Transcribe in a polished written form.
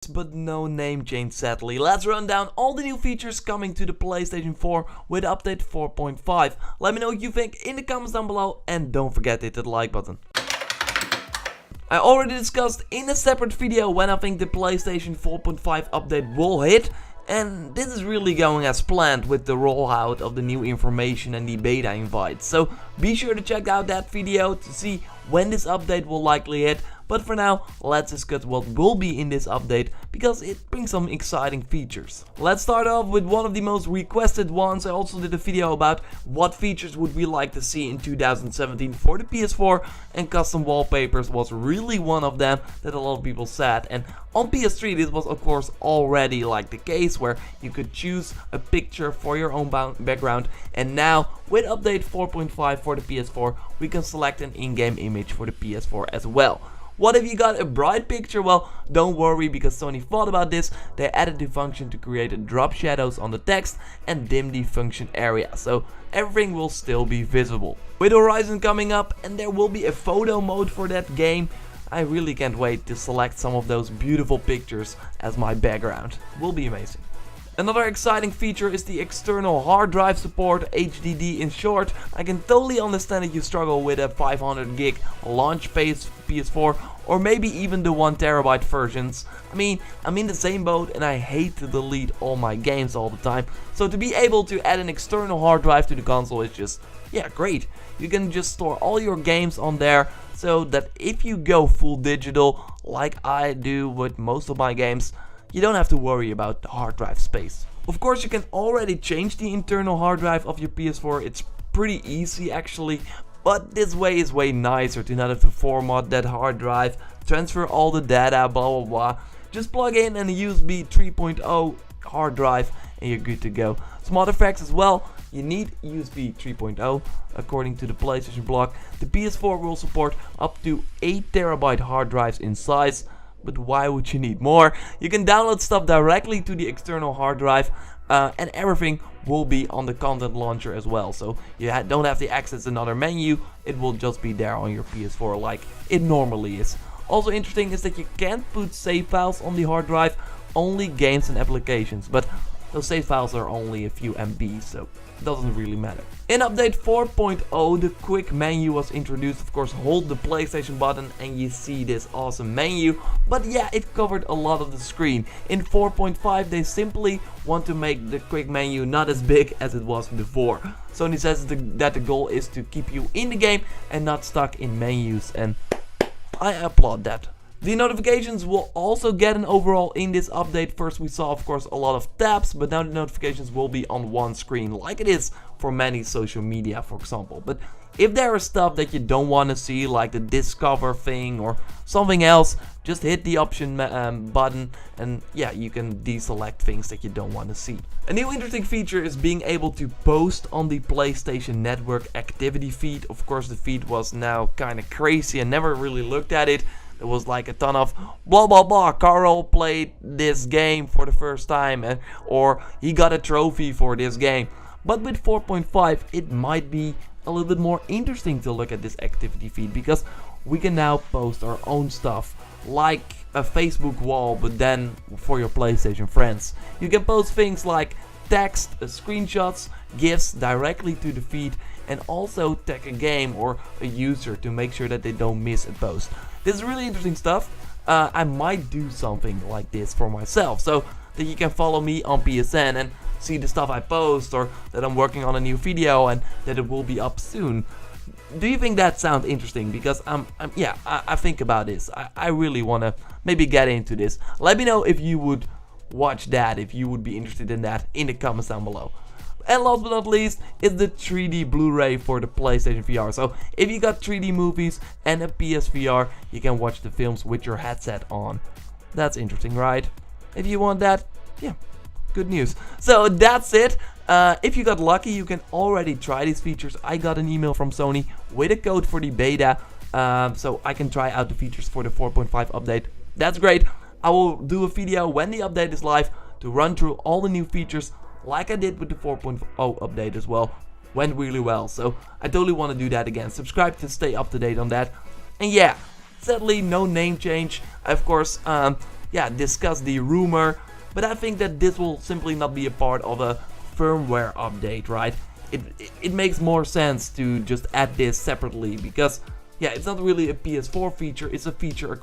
But no name change sadly. Let's run down all the new features coming to the PlayStation 4 with update 4.5. Let me know what you think in the comments down below and don't forget to hit the like button. I already discussed in a separate video when I think the PlayStation 4.5 update will hit, and this is really going as planned with the rollout of the new information and the beta invites. So be sure to check out that video to see when this update will likely hit. But for now, let's discuss what will be in this update, because it brings some exciting features. Let's start off with one of the most requested ones. I also did a video about what features would we like to see in 2017 for the PS4, and custom wallpapers was really one of them that a lot of people said. And on PS3 this was of course already like the case, where you could choose a picture for your own background, and now with update 4.5 for the PS4 we can select an in-game image for the PS4 as well. What if you got a bright picture? Well, don't worry, because Sony thought about this. They added the function to create drop shadows on the text and dim the function area, so everything will still be visible. With Horizon coming up, and there will be a photo mode for that game, I really can't wait to select some of those beautiful pictures as my background. It will be amazing. Another exciting feature is the external hard drive support, HDD in short. I can totally understand that you struggle with a 500 gig launch phase PS4, or maybe even the 1TB versions. I mean, I'm in the same boat and I hate to delete all my games all the time. So to be able to add an external hard drive to the console is just, yeah, great. You can just store all your games on there, so that if you go full digital like I do with most of my games, you don't have to worry about the hard drive space. Of course, you can already change the internal hard drive of your PS4. It's pretty easy actually, but this way is way nicer to not have to format that hard drive, transfer all the data, blah blah blah. Just plug in a USB 3.0 hard drive and you're good to go. Some other facts as well: you need USB 3.0 according to the PlayStation blog. The PS4 will support up to 8TB hard drives in size. But why would you need more? You can download stuff directly to the external hard drive, and everything will be on the content launcher as well. So you don't have to access another menu, it will just be there on your PS4 like it normally is. Also interesting is that you can't put save files on the hard drive, only games and applications. But those save files are only a few MB, so it doesn't really matter. In update 4.0, the quick menu was introduced. Of course, hold the PlayStation button and you see this awesome menu. But yeah, it covered a lot of the screen. In 4.5, they simply want to make the quick menu not as big as it was before. Sony says that the goal is to keep you in the game and not stuck in menus, and I applaud that. The notifications will also get an overhaul in this update. First we saw of course a lot of tabs, but now the notifications will be on one screen like it is for many social media, for example. But if there is stuff that you don't want to see, like the discover thing or something else, just hit the option button and yeah, you can deselect things that you don't want to see. A new interesting feature is being able to post on the PlayStation Network activity feed. Of course the feed was now kind of crazy, I never really looked at it. It was like a ton of blah blah blah, Carl played this game for the first time, or he got a trophy for this game. But with 4.5 it might be a little bit more interesting to look at this activity feed, because we can now post our own stuff, like a Facebook wall, but then for your PlayStation friends. You can post things like text, screenshots, GIFs directly to the feed, and also tag a game or a user to make sure that they don't miss a post. This is really interesting stuff. I might do something like this for myself, so that you can follow me on PSN and see the stuff I post, or that I'm working on a new video and that it will be up soon. Do you think that sounds interesting? Because I think about this. I really want to maybe get into this. Let me know if you would watch that, if you would be interested in that in the comments down below. And last but not least is the 3D Blu-ray for the PlayStation VR. So if you got 3D movies and a PSVR, you can watch the films with your headset on. That's interesting, right? If you want that, yeah, good news. So that's it. If you got lucky, you can already try these features. I got an email from Sony with a code for the beta, so I can try out the features for the 4.5 update. That's great. I will do a video when the update is live to run through all the new features, like I did with the 4.0 update as well. Went really well, so I totally want to do that again. Subscribe to stay up to date on that. And yeah, sadly no name change. Of course, discuss the rumor, but I think that this will simply not be a part of a firmware update, right? It makes more sense to just add this separately, because it's not really a PS4 feature, it's a feature